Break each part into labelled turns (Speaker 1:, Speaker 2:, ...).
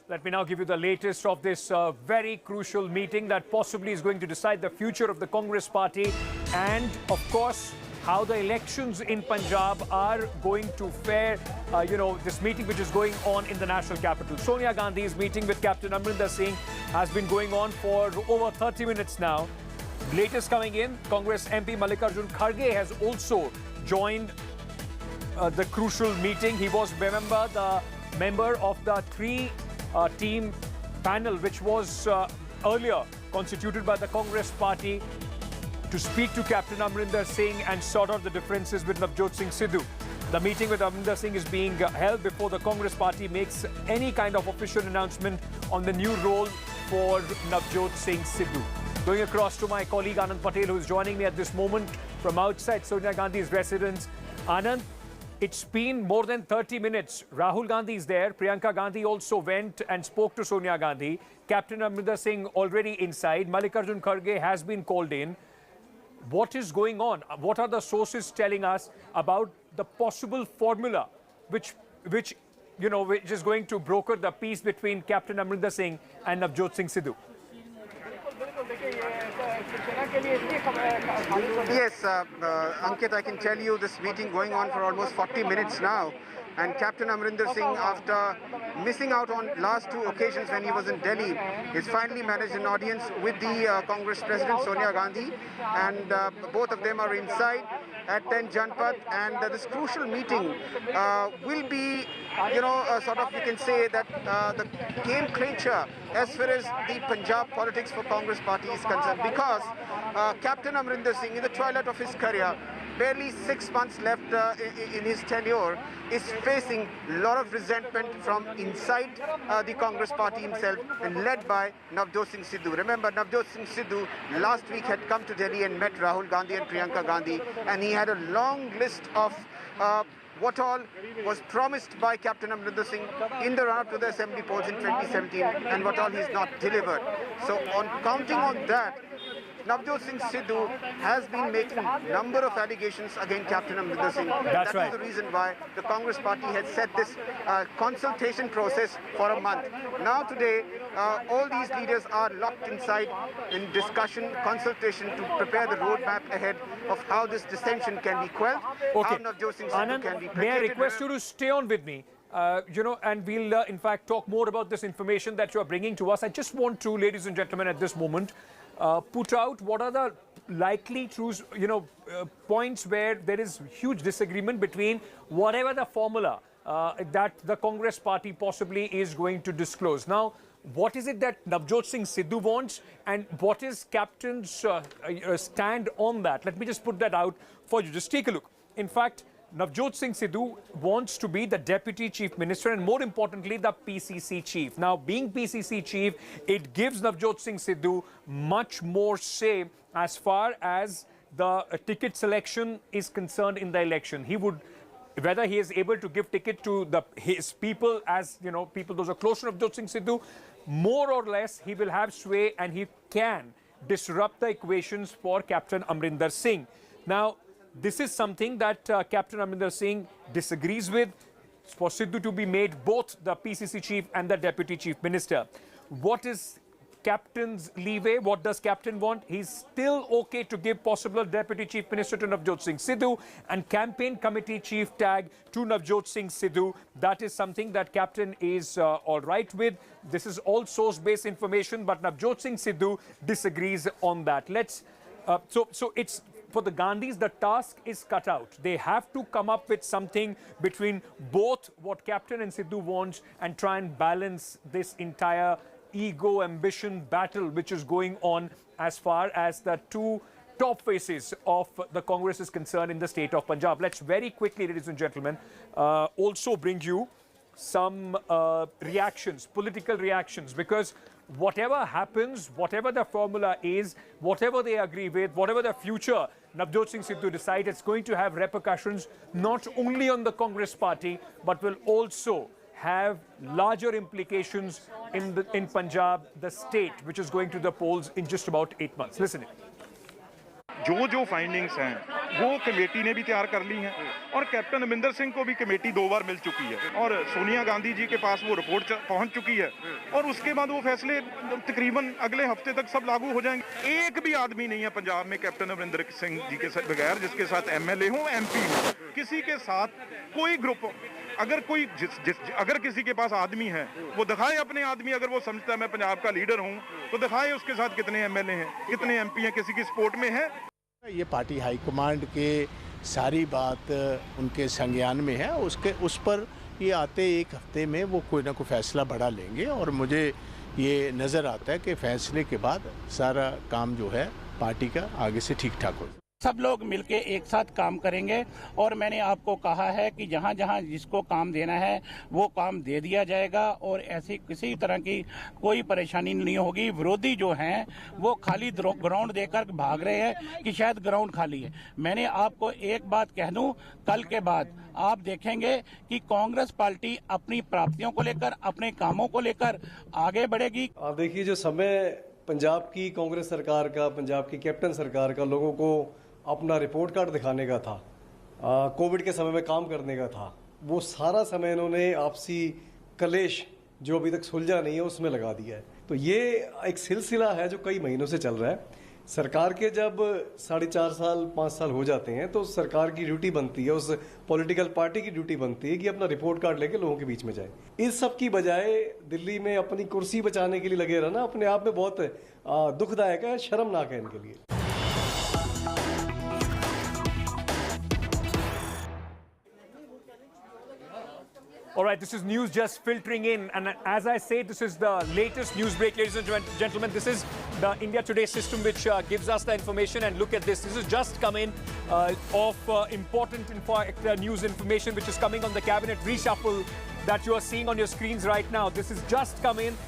Speaker 1: Let me now give you the latest of this very crucial meeting that possibly is going to decide the future of the Congress party and, of course, how the elections in Punjab are going to fare. This meeting which is going on in the national capital. Sonia Gandhi's meeting with Captain Amarinder Singh has been going on for over 30 minutes now. Latest coming in, Congress MP Mallikarjun Kharge has also joined the crucial meeting. He was, remember, the member of the three-team panel which was earlier constituted by the Congress party to speak to Captain Amarinder Singh and sort out the differences with Navjot Singh Sidhu. The meeting with Amarinder Singh is being held before the Congress party makes any kind of official announcement on the new role for Navjot Singh Sidhu. Going across to my colleague Anand Patel, who is joining me at this moment from outside Sonia Gandhi's residence. Anand, it's been more than 30 minutes. Rahul Gandhi is there. Priyanka Gandhi also went and spoke to Sonia Gandhi. Captain Amarinder Singh already inside. Mallikarjun Kharge has been called in. What is going on? What are the sources telling us about the possible formula which is going to broker the peace between Captain Amarinder Singh and Navjot Singh Sidhu?
Speaker 2: Yes, Ankit, I can tell you this meeting going on for almost 40 minutes now. And Captain Amarinder Singh, after missing out on last two occasions when he was in Delhi, has finally managed an audience with the Congress President Sonia Gandhi. And both of them are inside at 10 Janpat. And this crucial meeting will be, you can say that the game clincher as far as the Punjab politics for Congress party is concerned. Because Captain Amarinder Singh, in the twilight of his career, barely 6 months left in his tenure, is facing a lot of resentment from inside the Congress party himself and led by Navjot Singh Sidhu. Remember, Navjot Singh Sidhu last week had come to Delhi and met Rahul Gandhi and Priyanka Gandhi, and he had a long list of what all was promised by Captain Amarinder Singh in the run-up to the assembly polls in 2017 and what all he's not delivered. So on counting on that, Navjot Singh Sidhu has been making a number of allegations against Captain Amarinder Singh.
Speaker 1: That's right.
Speaker 2: That is the reason why the Congress party had set this consultation process for a month. Now today, all these leaders are locked inside in discussion, consultation to prepare the roadmap ahead of how this dissension can be quelled,
Speaker 1: okay.
Speaker 2: how Navjot Singh Sidhu
Speaker 1: Anand,
Speaker 2: can be
Speaker 1: may I request you to stay on with me? And we'll, in fact, talk more about this information that you are bringing to us. I just want to, ladies and gentlemen, at this moment, put out what are the likely truths, points where there is huge disagreement between whatever the formula that the Congress party possibly is going to disclose. Now, what is it that Navjot Singh Sidhu wants and what is Captain's stand on that? Let me just put that out for you. Just take a look. In fact, Navjot Singh Sidhu wants to be the Deputy Chief Minister and, more importantly, the PCC Chief. Now, being PCC Chief, it gives Navjot Singh Sidhu much more say as far as the ticket selection is concerned in the election. He would, whether he is able to give ticket to his people, as people those are close to Navjot Singh Sidhu, more or less he will have sway and he can disrupt the equations for Captain Amarinder Singh. Now, this is something that Captain Amarinder Singh disagrees with, for Sidhu to be made both the PCC Chief and the Deputy Chief Minister. What is Captain's leeway? What does Captain want? He's still okay to give possible Deputy Chief Minister to Navjot Singh Sidhu and Campaign Committee Chief tag to Navjot Singh Sidhu. That is something that Captain is all right with. This is all source-based information, but Navjot Singh Sidhu disagrees on that. So it's for the Gandhis, the task is cut out. They have to come up with something between both what Captain and Sidhu wants and try and balance this entire ego ambition battle which is going on as far as the two top faces of the Congress is concerned in the state of Punjab. Let's very quickly, ladies and gentlemen, also bring you some reactions, political reactions, because whatever happens, whatever the formula is, whatever they agree with, whatever the future Navjot Singh Sidhu decides, it's going to have repercussions not only on the Congress party, but will also have larger implications in Punjab, the state, which is going to the polls in just about 8 months. Listen in.
Speaker 3: जो जो findings हैं वो committee ने भी तैयार कर ली हैं और कैप्टन अमरिंदर सिंह को भी कमेटी 2 बार मिल चुकी है और सोनिया गांधी जी के पास वो रिपोर्ट पहुंच चुकी है और उसके बाद वो फैसले तकरीबन अगले हफ्ते तक सब लागू हो जाएंगे। एक भी आदमी नहीं है पंजाब में कैप्टन अमरिंदर सिंह जी के बगैर जिसके साथ MLA हो MP हो, किसी के साथ कोई ग्रुप अगर कोई अगर किसी के पास आदमी है वो दिखाए अपने आदमी, अगर वो समझता है मैं पंजाब का लीडर हूं तो दिखाए उसके साथ कितने MLA हैं, कितने MP हैं, किसी की सपोर्ट में है।
Speaker 4: ये पार्टी हाईकमांड के सारी बात उनके संज्ञान में है, उस पर ये आते एक हफ्ते में वो कोई ना कोई फैसला बड़ा लेंगे और मुझे ये नज़र आता है कि फैसले के बाद सारा काम जो है पार्टी का आगे से ठीक ठाक हो।
Speaker 5: सब लोग मिलके एक साथ काम करेंगे और मैंने आपको कहा है कि जहां जहां जिसको काम देना है वो काम दे दिया जाएगा और ऐसी किसी तरह की कोई परेशानी नहीं होगी। विरोधी जो हैं वो खाली ग्राउंड देकर भाग रहे हैं कि शायद ग्राउंड खाली है। मैंने आपको एक बात कह दूं, कल के बाद आप देखेंगे कि कांग्रेस पार्टी अपनी प्राप्तियों को लेकर, अपने कामों को लेकर आगे बढ़ेगी।
Speaker 6: आप देखिए, जो समय पंजाब की कांग्रेस सरकार का, पंजाब की कैप्टन सरकार का लोगों को अपना रिपोर्ट कार्ड दिखाने का था, कोविड के समय में काम करने का था, वो सारा समय इन्होंने आपसी कलेश जो अभी तक सुलझा नहीं है उसमें लगा दिया है। तो ये एक सिलसिला है जो कई महीनों से चल रहा है। सरकार के जब 4.5 साल 5 साल हो जाते हैं तो सरकार की ड्यूटी बनती है, उस पॉलिटिकल पार्टी की ड्यूटी बनती है कि अपना रिपोर्ट कार्ड लेके लोगों के बीच में जाए। इस सब की बजाय दिल्ली में अपनी कुर्सी बचाने के लिए लगे रहना अपने आप में बहुत दुखदायक है, शर्मनाक है इनके लिए।
Speaker 1: All right, this is news just filtering in, and as I say, this is the latest news break, ladies and gentlemen. This is the India Today system which gives us the information, and look at this. This has just come in of important news information which is coming on the cabinet reshuffle that you are seeing on your screens right now. This has just come in.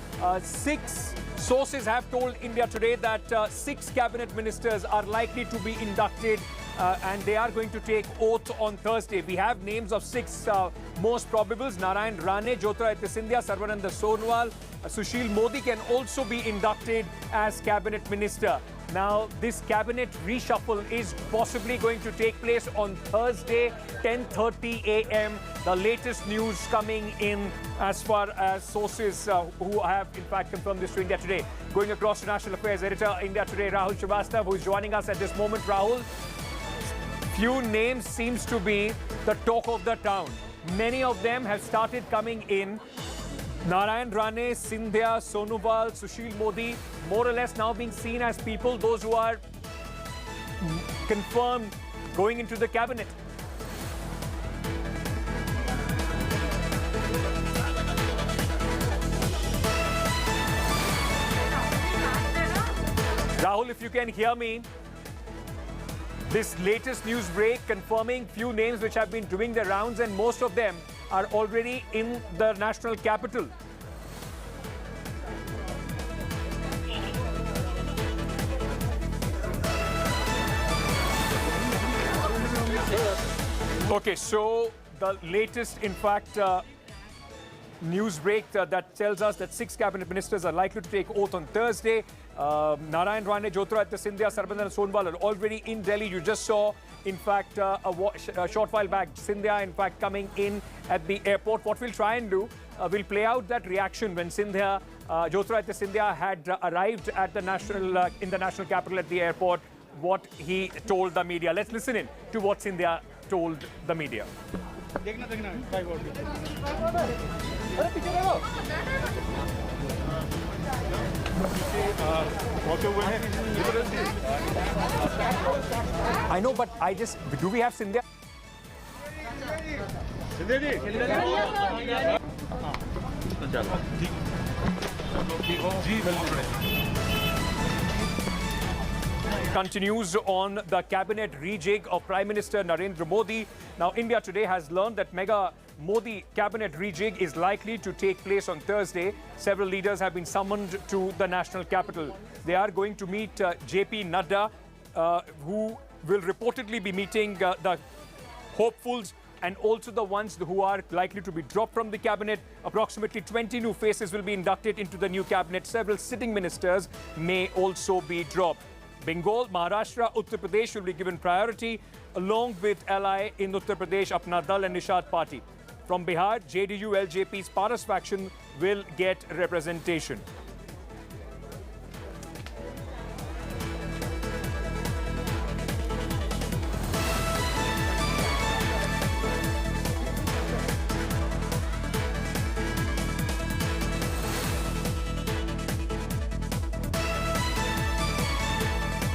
Speaker 1: 6 sources have told India Today that 6 cabinet ministers are likely to be inducted and they are going to take oath on Thursday. We have names of 6 most probables: Narendra Rane, Jyotiraditya Scindia, Sarvananda Sonowal. Sushil Modi can also be inducted as cabinet minister. Now, this cabinet reshuffle is possibly going to take place on Thursday, 10:30 a.m. The latest news coming in as far as sources who have in fact confirmed this to India Today. Going across to National Affairs editor India Today, Rahul Srivastav, who is joining us at this moment. Rahul, few names seems to be the talk of the town. Many of them have started coming in. Narendra Rane, Scindia, Sonowal, Sushil Modi, more or less now being seen as people, those who are confirmed going into the cabinet. Rahul, if you can hear me, this latest news break confirming few names which have been doing the rounds, and most of them are already in the national capital. Okay, so the latest, in fact, news break that tells us that 6 cabinet ministers are likely to take oath on Thursday. Narendra Rane, Jyotiraditya Scindia, Sarvananda Sonowal are already in Delhi. You just saw, in fact, a short while back, Scindia, in fact, coming in at the airport. What we'll try and do, we'll play out that reaction when Scindia, Jyotiraditya Scindia had arrived at the in the national capital at the airport, what he told the media. Let's listen in to what Scindia told the media. I know, but do we have Scindia? Continues on the cabinet rejig of Prime Minister Narendra Modi. Now, India Today has learned that mega Modi cabinet rejig is likely to take place on Thursday. Several leaders have been summoned to the national capital. They are going to meet JP Nadda, who will reportedly be meeting the hopefuls and also the ones who are likely to be dropped from the cabinet. Approximately 20 new faces will be inducted into the new cabinet. Several sitting ministers may also be dropped. Bengal, Maharashtra, Uttar Pradesh will be given priority, along with ally in Uttar Pradesh, Apna Dal and Nishad Party. From Bihar, JDU LJP's Paras faction will get representation.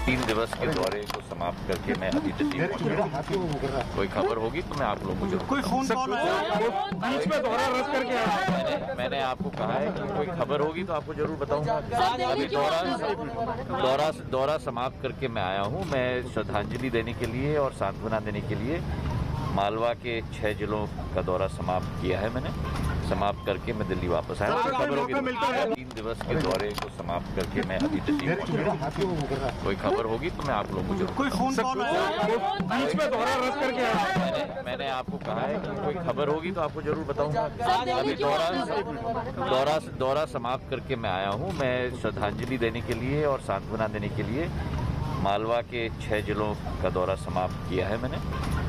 Speaker 7: तीन दिवस के दौरे को समाप्त करके मैं अभी दिल्ली पहुंचा। कोई खबर होगी तो मैं आप लोगों को जरूर
Speaker 3: बीच में दौरा रद्द करके आया।
Speaker 7: मैंने आपको कहा है कि कोई खबर होगी तो आपको जरूर बताऊंगा। अभी दौरा समाप्त करके मैं आया हूं। मैं श्रद्धांजलि देने के लिए और सांत्वना देने के लिए मालवा के 6 जिलों का दौरा समाप्त किया है। मैंने समाप्त करके मैं दिल्ली वापस आया। कोई खबर होगी तो 3 दिवस के दौरे को समाप्त करके मैं अभी दिल्ली पहुंचा। कोई खबर होगी तो मैं आप लोगों को जरूर
Speaker 3: बीच में दौरा रद्द करके आया।
Speaker 7: मैंने आपको कहा है कि कोई खबर होगी तो आपको जरूर बताऊंगा। अभी दौरा समाप्त करके मैं आया हूं। मैं श्रद्धांजलि देने के लिए और सांत्वना देने के लिए मालवा के 6 जिलों का दौरा समाप्त किया है। मैंने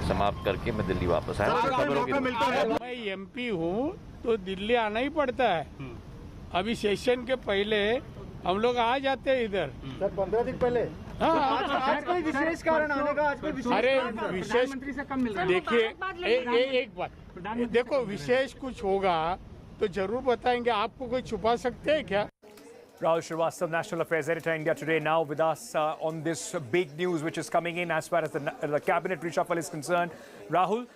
Speaker 7: समाप्त करके मैं दिल्ली वापस आया। कोई खबर होगी
Speaker 8: मैं एमपी हूँ तो दिल्ली आना ही पड़ता है। अभी सेशन के पहले हम लोग आ जाते हैं इधर।
Speaker 9: सर 15 दिन पहले। आज कोई विशेष कारण आने का? आज कोई
Speaker 8: विशेष
Speaker 9: से कम मिल रहा है।
Speaker 8: देखिए एक बात देखो, विशेष कुछ होगा तो जरूर बताएंगे। आपको कोई छुपा सकते हैं क्या?
Speaker 1: Rahul Srivastava, National Affairs Editor, India Today, now with us on this big news which is coming in as far as the cabinet reshuffle is concerned. Rahul,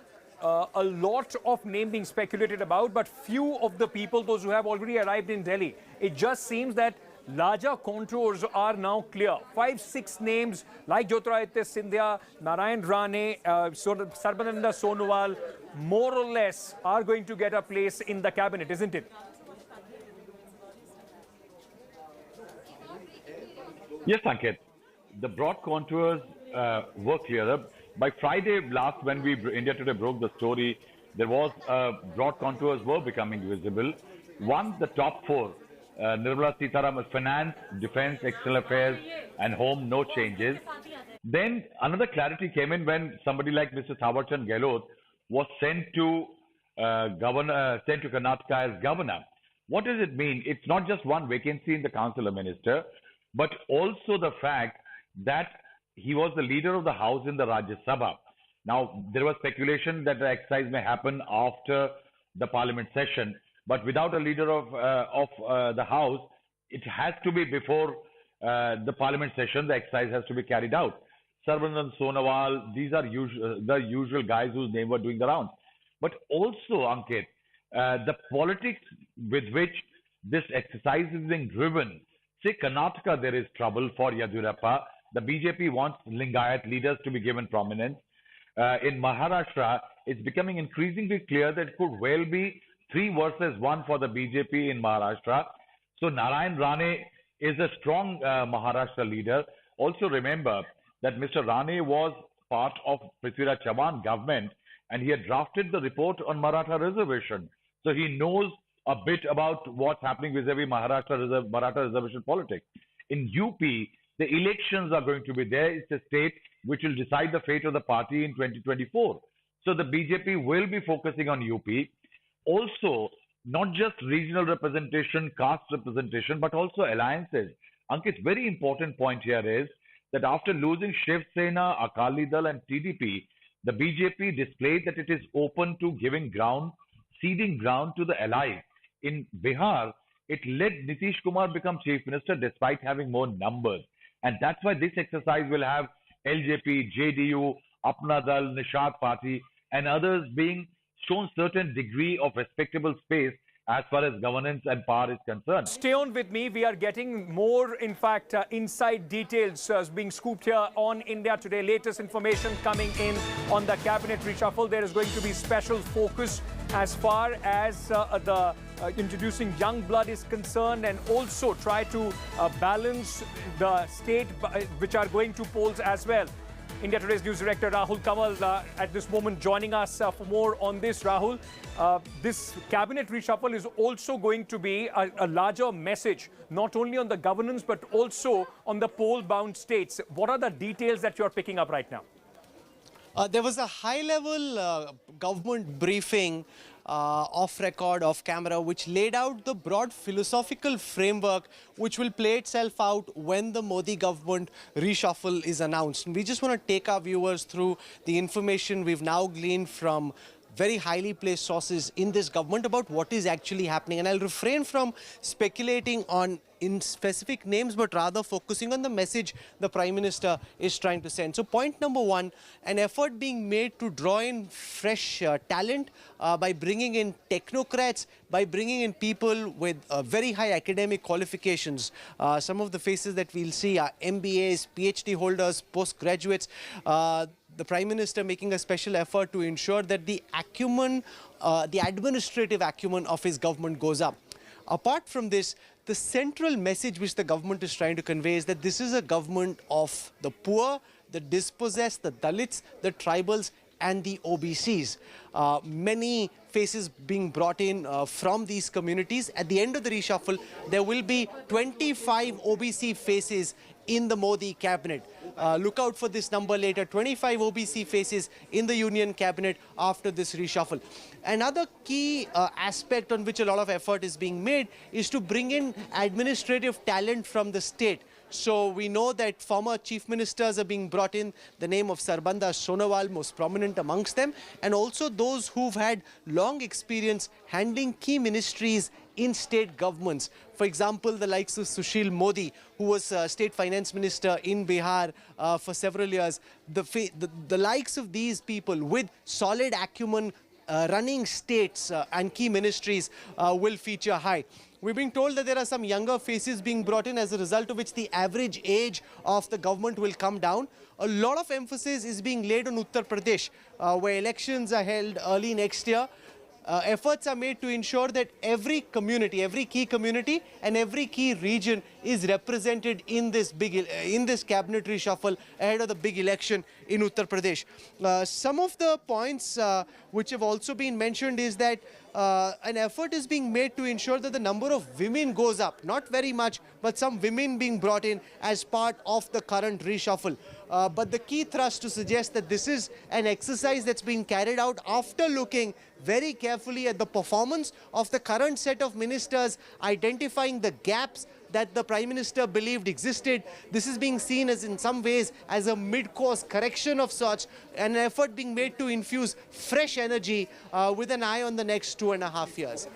Speaker 1: a lot of names being speculated about, but few of the people, those who have already arrived in Delhi, it just seems that larger contours are now clear. 5-6 names like Jyotiraditya Scindia, Narayan Rane, Sarbananda Sonowal, more or less are going to get a place in the cabinet, isn't it?
Speaker 10: Yes, Ankit. The broad contours were clearer. By Friday last, when India Today broke the story, there was broad contours were becoming visible. One, the top 4, Nirmala Sitaraman, Finance, Defence, External Affairs, and Home, no changes. Then another clarity came in when somebody like Mr. Thawarchand Gehlot was sent to Karnataka as governor. What does it mean? It's not just one vacancy in the Council of Ministers, but also the fact that he was the leader of the House in the Rajya Sabha. Now, there was speculation that the exercise may happen after the Parliament session, but without a leader of the House, it has to be before the Parliament session. The exercise has to be carried out. Sarbananda Sonowal, these are the usual guys whose name were doing the rounds. But also, Ankit, the politics with which this exercise is being driven. Say, Karnataka, there is trouble for Yadurappa. The BJP wants Lingayat leaders to be given prominence. In Maharashtra, it's becoming increasingly clear that it could well be 3 versus 1 for the BJP in Maharashtra. So Narayan Rane is a strong Maharashtra leader. Also remember that Mr. Rane was part of Prithviraj Chavan government and he had drafted the report on Maratha reservation. So he knows a bit about what's happening vis-a-vis Maratha reservation politics. In UP, the elections are going to be there. It's a state which will decide the fate of the party in 2024. So the BJP will be focusing on UP. Also, not just regional representation, caste representation, but also alliances. Ankit, very important point here is that after losing Shiv Sena, Akali Dal and TDP, the BJP displayed that it is open to giving ground, ceding ground to the allies. In Bihar, it let Nitish Kumar become chief minister despite having more numbers. And that's why this exercise will have LJP, JDU, Apna Dal, Nishad Party and others being shown certain degree of respectable space as far as governance and power is concerned.
Speaker 1: Stay on with me. We are getting more, in fact, inside details being scooped here on India Today. Latest information coming in on the cabinet reshuffle. There is going to be special focus as far as introducing young blood is concerned and also try to balance the state which are going to polls as well. India Today's news director Rahul Kamal at this moment joining us for more on this. Rahul, this cabinet reshuffle is also going to be a larger message, not only on the governance but also on the poll-bound states. What are the details that you're picking up right now?
Speaker 11: There was a high-level government briefing off record, off camera, which laid out the broad philosophical framework which will play itself out when the Modi government reshuffle is announced. And we just want to take our viewers through the information we've now gleaned from very highly placed sources in this government about what is actually happening. And I'll refrain from speculating on in specific names, but rather focusing on the message the Prime Minister is trying to send. So point number one, an effort being made to draw in fresh talent by bringing in technocrats, by bringing in people with very high academic qualifications. Some of the faces that we'll see are MBAs, PhD holders, postgraduates. The Prime Minister making a special effort to ensure that the acumen, the administrative acumen of his government goes up. Apart from this, the central message which the government is trying to convey is that this is a government of the poor, the dispossessed, the Dalits, the tribals and the OBCs. Many faces being brought in from these communities. At the end of the reshuffle, there will be 25 OBC faces in the Modi cabinet. Look out for this number later, 25 OBC faces in the Union cabinet after this reshuffle. Another key aspect on which a lot of effort is being made is to bring in administrative talent from the state. So we know that former chief ministers are being brought in, the name of Sarbanda Sonowal most prominent amongst them, and also those who've had long experience handling key ministries in state governments. For example, the likes of Sushil Modi, who was state finance minister in Bihar for several years. The likes of these people with solid acumen running states and key ministries will feature high. We're being told that there are some younger faces being brought in, as a result of which the average age of the government will come down. A lot of emphasis is being laid on Uttar Pradesh, where elections are held early next year. Efforts are made to ensure that every community, every key community and every key region is represented in this cabinet reshuffle ahead of the big election in Uttar Pradesh. Some of the points which have also been mentioned is that an effort is being made to ensure that the number of women goes up. Not very much, but some women being brought in as part of the current reshuffle. But the key thrust to suggest that this is an exercise that's being carried out after looking very carefully at the performance of the current set of ministers, identifying the gaps that the Prime Minister believed existed. This is being seen as, in some ways, as a mid-course correction of sorts, an effort being made to infuse fresh energy with an eye on the next 2.5 years.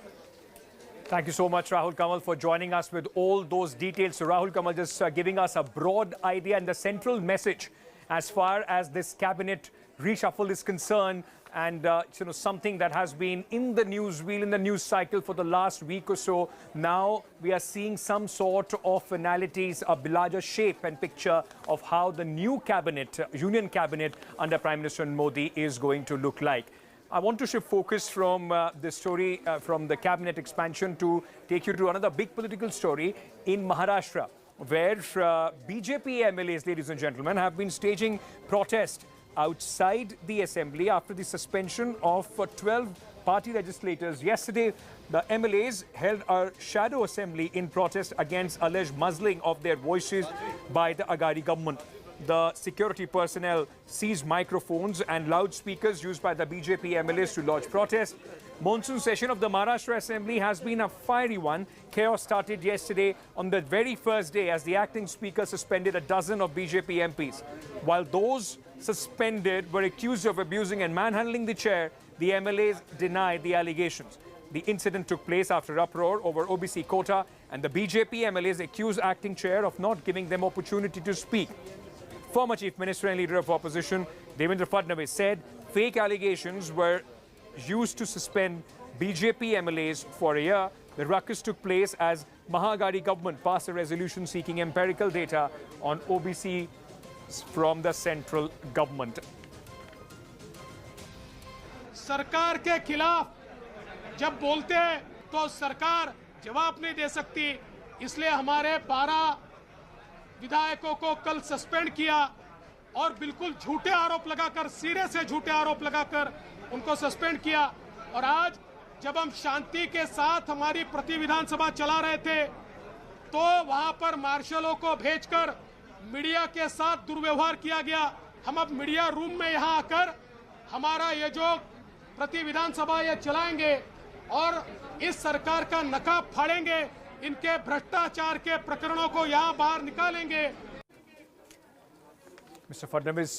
Speaker 1: Thank you so much, Rahul Kamal, for joining us with all those details. So Rahul Kamal just giving us a broad idea and the central message as far as this cabinet reshuffle is concerned, and something that has been in the news wheel, in the news cycle for the last week or so. Now we are seeing some sort of finalities, a larger shape and picture of how the new cabinet, union cabinet under Prime Minister Modi is going to look like. I want to shift focus from the story from the cabinet expansion to take you to another big political story in Maharashtra, where BJP MLAs, ladies and gentlemen, have been staging protest outside the assembly after the suspension of 12 party legislators. Yesterday, the MLAs held a shadow assembly in protest against alleged muzzling of their voices by the Aghadi government. The security personnel seized microphones and loudspeakers used by the BJP MLAs to lodge protest. Monsoon session of the Maharashtra Assembly has been a fiery one. Chaos started yesterday on the very first day as the acting speaker suspended a dozen of BJP MPs. While those suspended were accused of abusing and manhandling the chair, the MLAs denied the allegations. The incident took place after uproar over OBC quota, and the BJP MLAs accused acting chair of not giving them opportunity to speak. Former Chief Minister and Leader of Opposition Devendra Fadnavis said fake allegations were used to suspend BJP MLAs for a year. The ruckus took place as Maharashtra government passed a resolution seeking empirical data on OBC from the central government.
Speaker 8: सरकार के खिलाफ जब बोलते हैं तो सरकार जवाब नहीं दे सकती, इसलिए हमारे 12 विधायकों को कल सस्पेंड किया और बिल्कुल झूठे आरोप लगाकर, सिरे से झूठे आरोप लगाकर उनको सस्पेंड किया। और आज जब हम शांति के साथ हमारी प्रति विधानसभा चला रहे थे तो वहां पर मार्शलों को भेजकर मीडिया के साथ दुर्व्यवहार किया गया। हम अब मीडिया रूम में यहां आकर हमारा ये जो प्रति विधानसभा ये चलाएंगे और इस सरकार का नकाब फाड़ेंगे, इनके भ्रष्टाचार के प्रकरणों को यहां बाहर निकालेंगे।
Speaker 1: Mr. Fadnavis